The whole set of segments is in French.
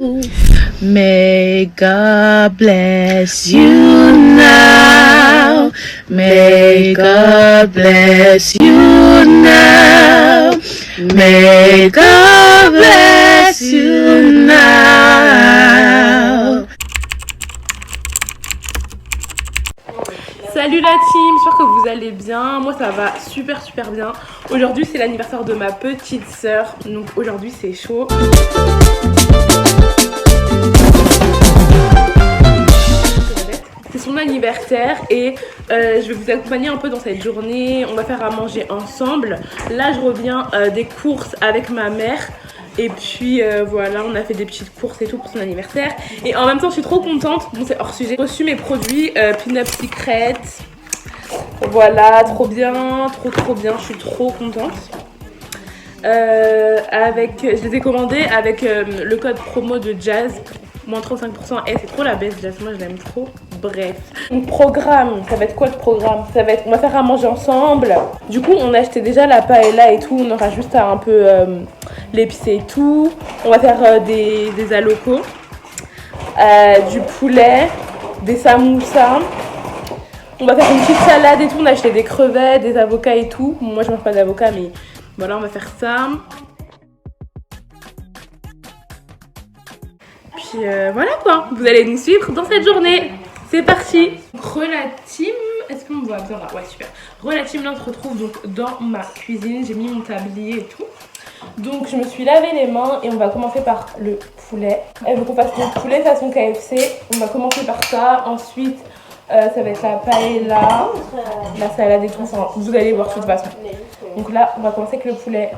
May God bless you now. May God bless you now. May God bless you now. Salut la team, j'espère que vous allez bien. Moi ça va super bien. Aujourd'hui c'est l'anniversaire de ma petite sœur, donc aujourd'hui c'est chaud. C'est son anniversaire et je vais vous accompagner un peu dans cette journée. On va faire à manger ensemble. Là je reviens des courses avec ma mère. Et puis voilà, on a fait des petites courses et tout pour son anniversaire. Et en même temps je suis trop contente, bon c'est hors sujet. J'ai reçu mes produits Pin-Up Secret. Voilà, trop bien, trop bien, je suis trop contente. Je les ai commandés avec le code promo de Jazz, moins 35%. Et c'est trop la baisse Jazz, moi je l'aime trop. Bref. Donc programme, ça va être quoi le programme? Ça va être, on va faire à manger ensemble. Du coup on a acheté déjà la paella et tout, on aura juste à un peu l'épicer et tout. On va faire des alocos, du poulet, des samoussas. On va faire une petite salade et tout, on a acheté des crevettes, des avocats et tout. Moi je mange pas d'avocat mais voilà, on va faire ça. Puis voilà quoi, vous allez nous suivre dans cette journée. C'est parti. Relative, est-ce qu'on me voit bien là? Ouais, super. Relative, là on se retrouve donc dans ma cuisine. J'ai mis mon tablier et tout. Donc je me suis lavé les mains et on va commencer par le poulet. Elle veut qu'on fasse le poulet façon KFC. On va commencer par ça. Ensuite, ça va être la paella, la salade et tout. Enfin, vous allez voir de toute façon. Donc là, on va commencer avec le poulet.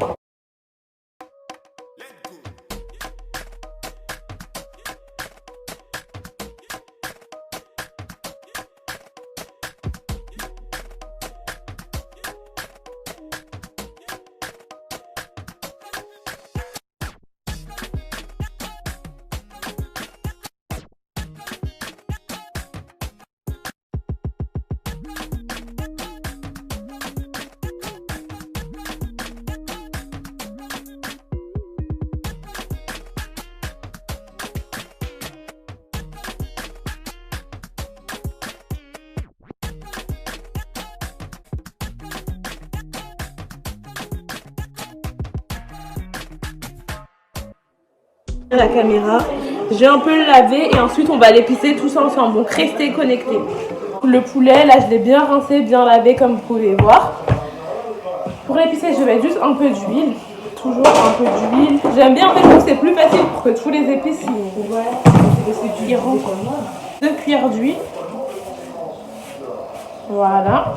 La caméra, je vais un peu le laver et ensuite on va l'épicer tous ensemble, donc restez connectés. Le poulet, là je l'ai bien rincé, bien lavé comme vous pouvez voir. Pour l'épicer, je vais mettre juste un peu d'huile, toujours un peu d'huile. J'aime bien en fait que c'est plus facile pour que tous les épices ils rentrent. 2 cuillères d'huile. Voilà.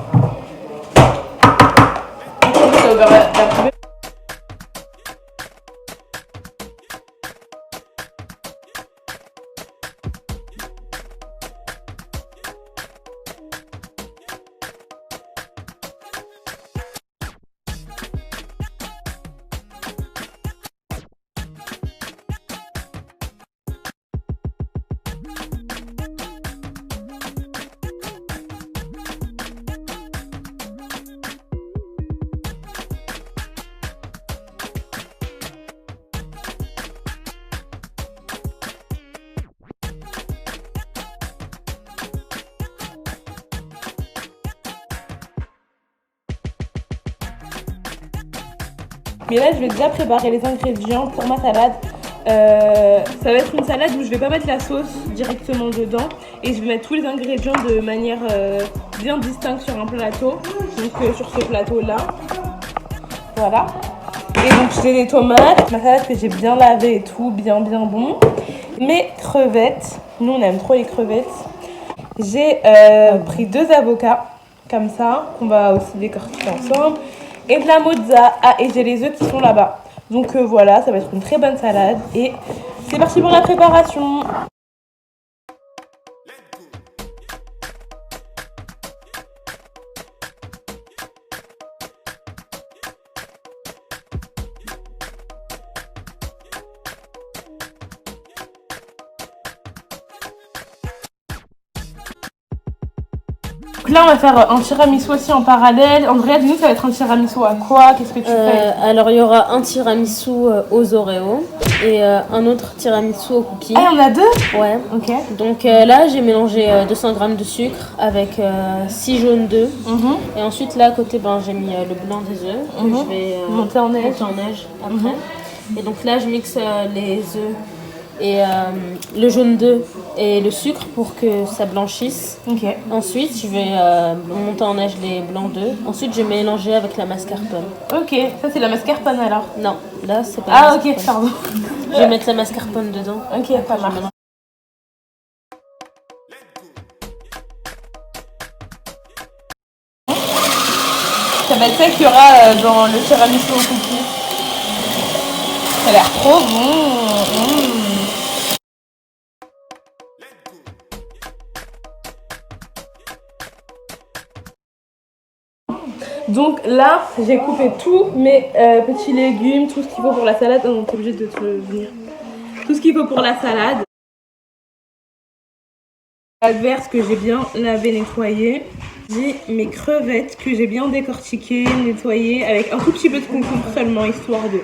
Mais là je vais déjà préparer les ingrédients pour ma salade. Ça va être une salade où je vais pas mettre la sauce directement dedans et je vais mettre tous les ingrédients de manière bien distincte sur un plateau. Donc sur ce plateau là. Voilà. Et donc j'ai les tomates, ma salade que j'ai bien lavée et tout, bien bon. Mes crevettes, nous on aime trop les crevettes. J'ai pris 2 avocats comme ça qu'on va aussi décortiquer ensemble. Et de la mozza. Ah, et j'ai les œufs qui sont là-bas. Donc voilà, ça va être une très bonne salade. Et c'est parti pour la préparation. Donc là, on va faire un tiramisu aussi en parallèle. Andrea, dis-nous, ça va être un tiramisu à quoi? Qu'est-ce que tu fais? Alors, il y aura un tiramisu aux Oreos et un autre tiramisu aux cookies. Ah, il y en a deux? Ouais. Ok. Donc là, j'ai mélangé 200 g de sucre avec 6 jaunes d'œufs. Et ensuite, là, à côté, j'ai mis le blanc des œufs que je vais monter en neige après. Et donc là, je mixe les œufs et le jaune d'œuf et le sucre pour que ça blanchisse. Ok. Ensuite, je vais monter en neige les blancs d'œufs. Ensuite, je vais mélanger avec la mascarpone. Ok, ça c'est la mascarpone alors. Non, là, c'est pas la mascarpone. Ok, pardon. Je vais mettre la mascarpone dedans. Ok, ça marche. Ça va être ça qu'il y aura dans le tiramisu aux cookies. Ça a l'air trop bon. Donc là, j'ai coupé tous mes petits légumes, tout ce qu'il faut pour la salade. Oh non, t'es obligé de te venir. Tout ce qu'il faut pour la salade. Verse que j'ai bien lavé, nettoyé. J'ai mes crevettes que j'ai bien décortiquées, nettoyées avec un tout petit peu de concombre seulement, histoire de...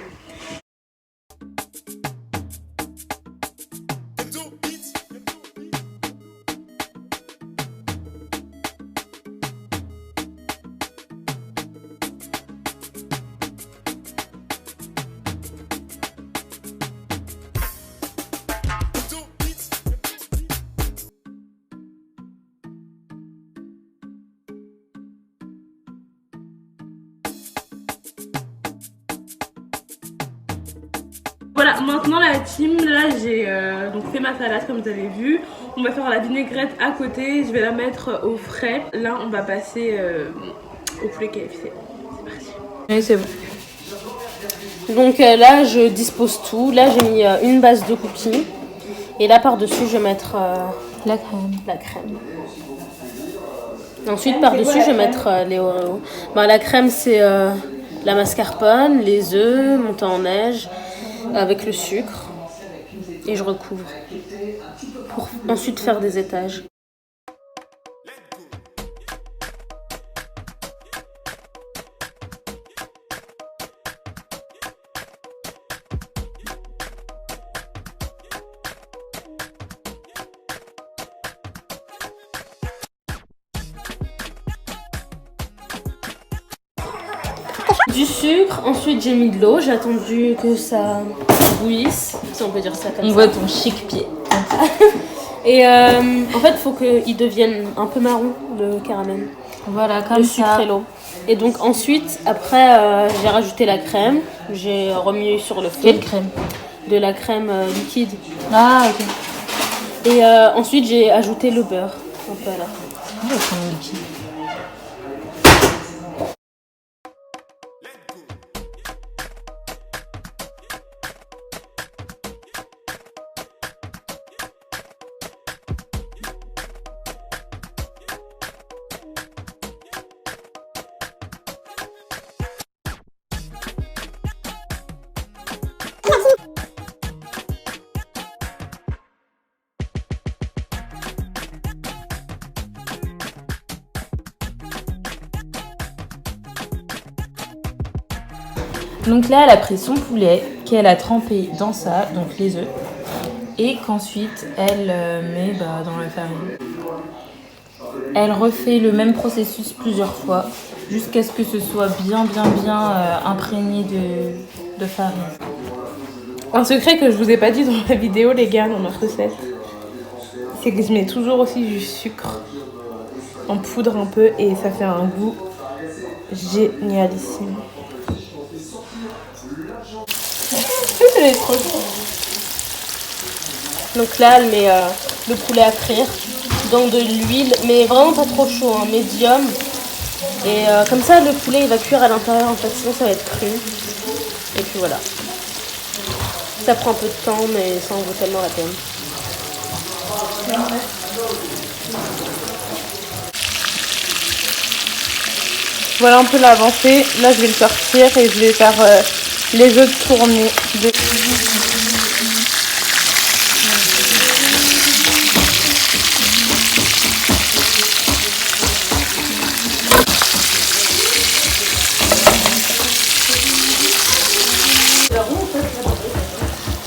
Voilà, maintenant la team, là j'ai donc fait ma salade comme vous avez vu. On va faire la vinaigrette à côté, je vais la mettre au frais. Là on va passer au poulet KFC. C'est parti. Oui, c'est bon. Donc là je dispose tout. Là j'ai mis une base de cookies. Et là par-dessus je vais mettre la crème. Ensuite par-dessus je vais mettre les Oreos. La crème c'est la mascarpone, les œufs montés en neige avec le sucre. Et je recouvre. Pour ensuite faire des étages. Du sucre, ensuite j'ai mis de l'eau, j'ai attendu que ça bouillisse, si on peut dire ça comme ça. On voit ton chic pied. Et en fait, il faut qu'il devienne un peu marron, le caramel. Voilà, comme le ça. sucre et l'eau. Et donc ensuite, après, j'ai rajouté la crème, j'ai remué sur le feu. Quelle crème? De la crème liquide. Ah, ok. Et ensuite, j'ai ajouté le beurre, un peu à la fin. Ah, la crème liquide. Donc là, elle a pris son poulet qu'elle a trempé dans ça, donc les œufs, et qu'ensuite elle met dans la farine. Elle refait le même processus plusieurs fois jusqu'à ce que ce soit bien imprégné de farine. Un secret que je vous ai pas dit dans la vidéo, les gars, dans ma recette, c'est que je mets toujours aussi du sucre en poudre un peu et ça fait un goût génialissime. Elle est trop chaude. Donc là, elle met le poulet à frire dans de l'huile, mais vraiment pas trop chaud, hein, médium. Et comme ça, le poulet il va cuire à l'intérieur en fait, sinon ça va être cru. Et puis voilà. Ça prend un peu de temps, mais ça en vaut tellement la peine. Voilà un peu l'avancée. Là, je vais le sortir et je vais faire les œufs tournés.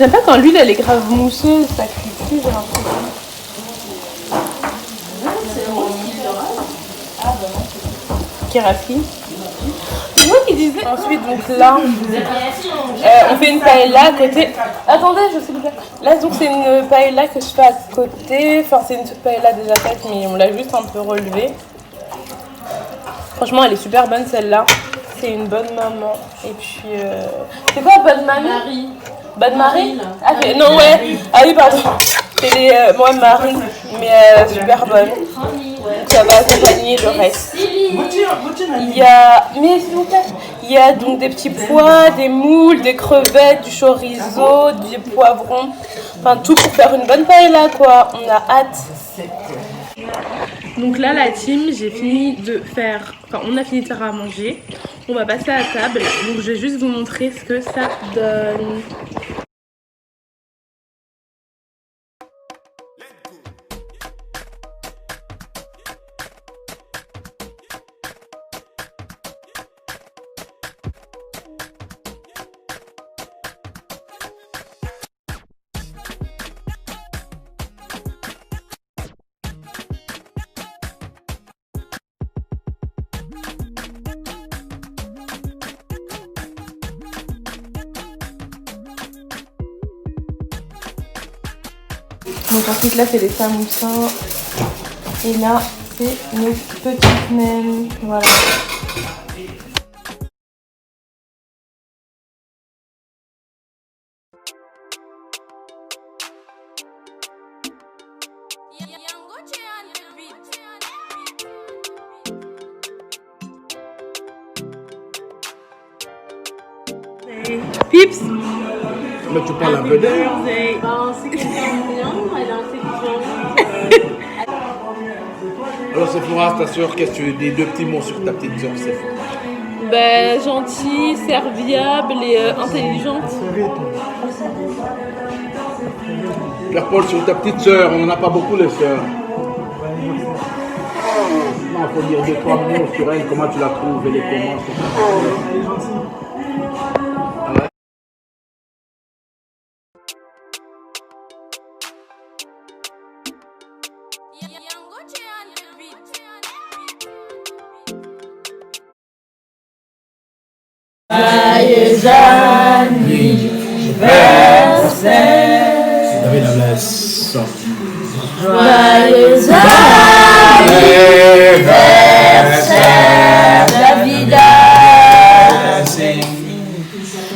J'aime pas quand l'huile elle est grave mousseuse, ça cuit plus, j'ai l'impression. Qui rafle. C'est moi qui disais. Ensuite, donc là, on fait une paella à côté. Attendez, je sais pas. Là, donc c'est une paella que je fais à côté. Enfin, c'est une paella déjà faite, mais on l'a juste un peu relevée. Franchement, elle est super bonne celle-là. C'est une bonne maman. Et puis, c'est quoi bonne mamie? Marie. Bonne Marie? Ah, non, ouais. Ah oui, pardon. C'est les moi Marie, mais super bonne. Ça va accompagner le reste. Il y a, mais s'il vous plaît, il y a donc des petits pois, des moules, des crevettes, du chorizo, du poivron. Enfin, tout pour faire une bonne paella, quoi. On a hâte. Donc là, la team, j'ai fini de faire... Enfin, on a fini de faire à manger. On va passer à table. Donc, je vais juste vous montrer ce que ça donne. Donc ensuite là c'est les samoussins et là c'est nos petites nems, voilà. Pips. Mais tu parles un peu d'elle. C'est quelqu'un bien, elle a un séduction. Alors Sephora, ta soeur, qu'est-ce que tu dis? Deux petits mots sur ta petite soeur Sephora. Ben, gentille, serviable et intelligente. Pierre-Paul, sur ta petite soeur, on n'en a pas beaucoup les sœurs. Non, il faut dire deux, trois mots sur elle, comment tu la trouves, elle est comment. Joyeux anniversaire, David la laisse. joyeux anniversaire, Davida.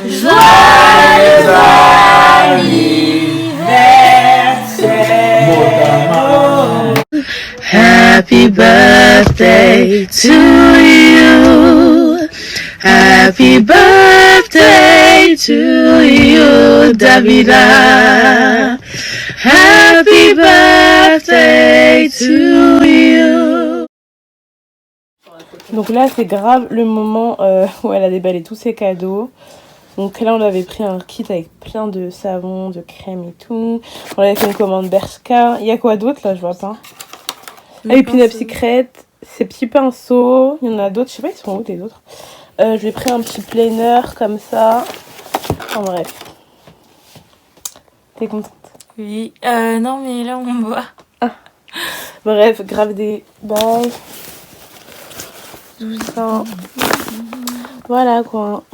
Joyeux anniversaire. Happy birthday to you. Happy birthday to you, Davida. Happy birthday to you. Donc là c'est grave le moment où elle a déballé tous ses cadeaux. Donc là on avait pris un kit avec plein de savons, de crème et tout. On avait fait une commande Bershka. Il y a quoi d'autre là, je vois pas. Ah oui, Peanut Secret, ces petits pinceaux. Il y en a d'autres, je sais pas ils sont où les autres. Je lui ai pris un petit planner comme ça. Enfin bref. T'es contente? Oui, non mais là on voit. Bref, grave des bails. Tout ça. Voilà quoi.